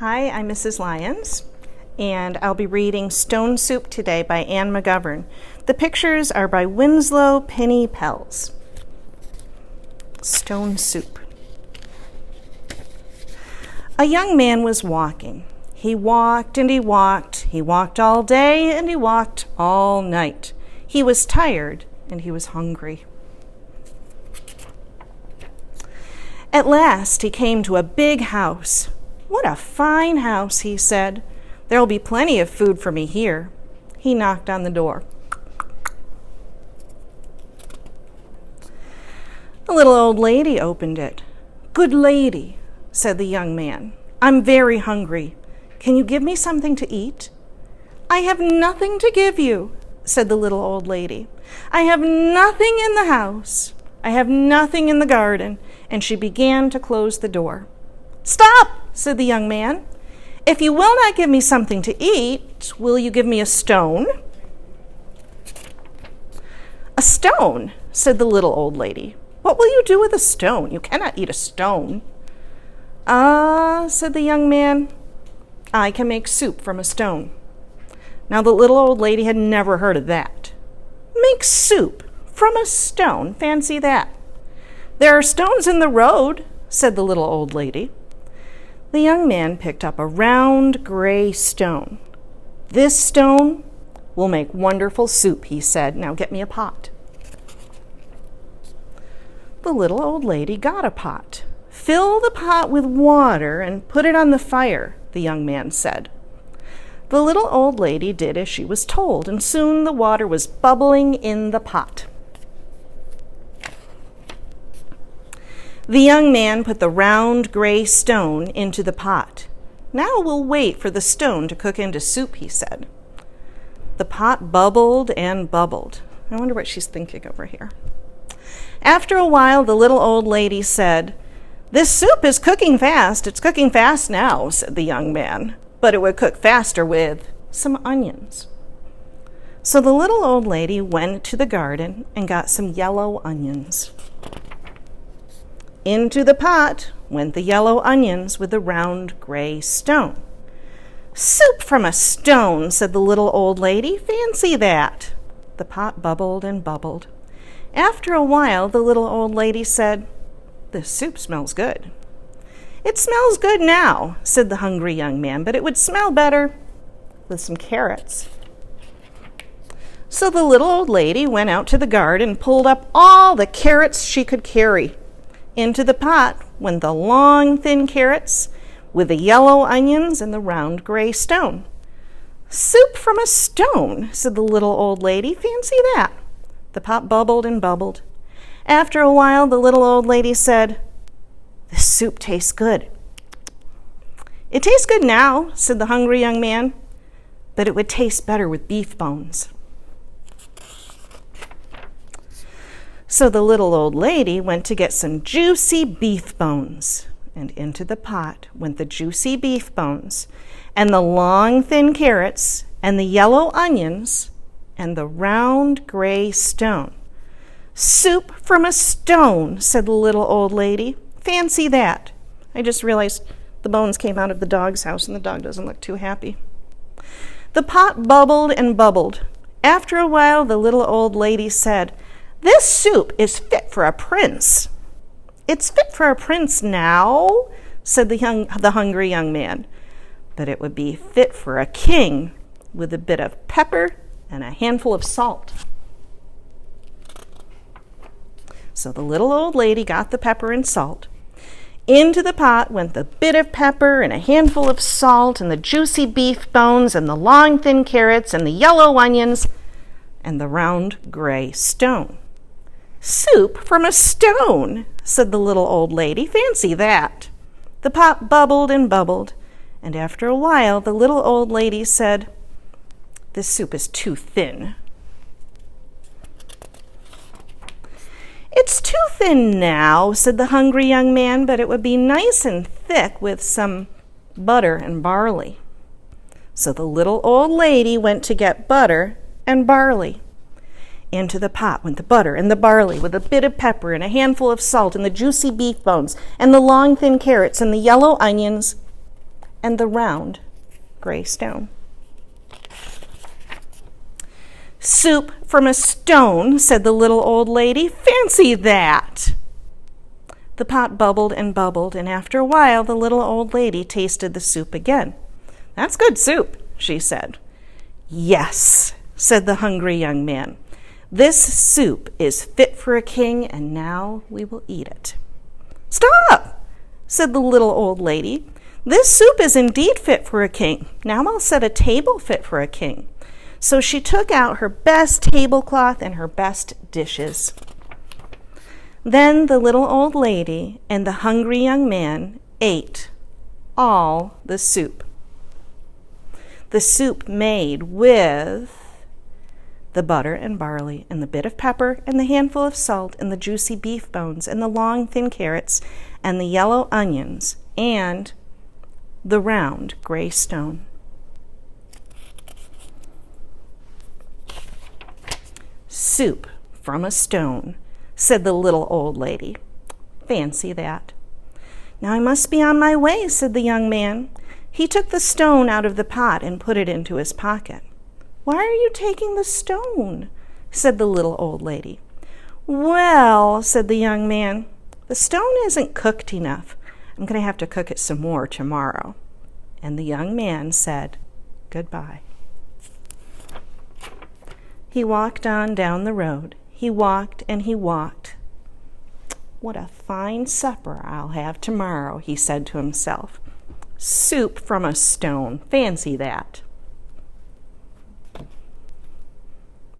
Hi, I'm Mrs. Lyons, and I'll be reading Stone Soup today by Anne McGovern. The pictures are by Winslow Penny Pells. Stone Soup. A young man was walking. He walked and he walked. He walked all day and he walked all night. He was tired and he was hungry. At last he came to a big house. "What a fine house," he said. "There'll be plenty of food for me here." He knocked on the door. The little old lady opened it. "Good lady," said the young man, "I'm very hungry. Can you give me something to eat?" "I have nothing to give you," said the little old lady. "I have nothing in the house. I have nothing in the garden." And she began to close the door. "Stop," said the young man. "If you will not give me something to eat, will you give me a stone?" "A stone," said the little old lady. "What will you do with a stone? You cannot eat a stone." "Ah," said the young man, "I can make soup from a stone." Now the little old lady had never heard of that. Make soup from a stone, fancy that. "There are stones in the road," said the little old lady. The young man picked up a round gray stone. "This stone will make wonderful soup," he said. "Now get me a pot." The little old lady got a pot. "Fill the pot with water and put it on the fire," the young man said. The little old lady did as she was told, and soon the water was bubbling in the pot. The young man put the round gray stone into the pot. "Now we'll wait for the stone to cook into soup," he said. The pot bubbled and bubbled. I wonder what she's thinking over here. After a while, the little old lady said, "This soup is cooking fast. It's cooking fast now," said the young man. "But it would cook faster with some onions." So the little old lady went to the garden and got some yellow onions. Into the pot went the yellow onions with the round gray stone. "Soup from a stone," said the little old lady. "Fancy that." The pot bubbled and bubbled. After a while, the little old lady said, "This soup smells good." "It smells good now," said the hungry young man, "but it would smell better with some carrots." So the little old lady went out to the garden and pulled up all the carrots she could carry. Into the pot went the long, thin carrots with the yellow onions and the round gray stone. "Soup from a stone," said the little old lady. "Fancy that." The pot bubbled and bubbled. After a while, the little old lady said, "This soup tastes good." "It tastes good now," said the hungry young man, "but it would taste better with beef bones." So the little old lady went to get some juicy beef bones, and into the pot went the juicy beef bones, and the long, thin carrots, and the yellow onions, and the round gray stone. "Soup from a stone," said the little old lady. "Fancy that." I just realized the bones came out of the dog's house, and the dog doesn't look too happy. The pot bubbled and bubbled. After a while, the little old lady said, "This soup is fit for a prince." "It's fit for a prince now," said the hungry young man, "but it would be fit for a king with a bit of pepper and a handful of salt." So the little old lady got the pepper and salt. Into the pot went the bit of pepper and a handful of salt and the juicy beef bones and the long, thin carrots and the yellow onions and the round gray stone. "Soup from a stone," said the little old lady. "Fancy that." The pot bubbled and bubbled, and after a while the little old lady said, "This soup is too thin." "It's too thin now," said the hungry young man, "but it would be nice and thick with some butter and barley." So the little old lady went to get butter and barley. Into the pot went the butter and the barley with a bit of pepper and a handful of salt and the juicy beef bones and the long, thin carrots and the yellow onions and the round gray stone. Soup from a stone, said the little old lady. Fancy that! The pot bubbled, and after a while the little old lady tasted the soup again. That's good soup, she said. Yes, said the hungry young man. This soup is fit for a king, and now we will eat it. Stop, said the little old lady. This soup is indeed fit for a king. Now I'll set a table fit for a king. So she took out her best tablecloth and her best dishes. Then the little old lady and the hungry young man ate all the soup. The soup made with the butter and barley and the bit of pepper and the handful of salt and the juicy beef bones and the long thin carrots and the yellow onions and the round gray stone. Soup from a stone, said the little old lady. Fancy that. Now I must be on my way, said the young man. He took the stone out of the pot and put it into his pocket. Why are you taking the stone? Said the little old lady. Well, said the young man, the stone isn't cooked enough. I'm going to have to cook it some more tomorrow. And the young man said goodbye. He walked on down the road. He walked and he walked. What a fine supper I'll have tomorrow, he said to himself. Soup from a stone. Fancy that.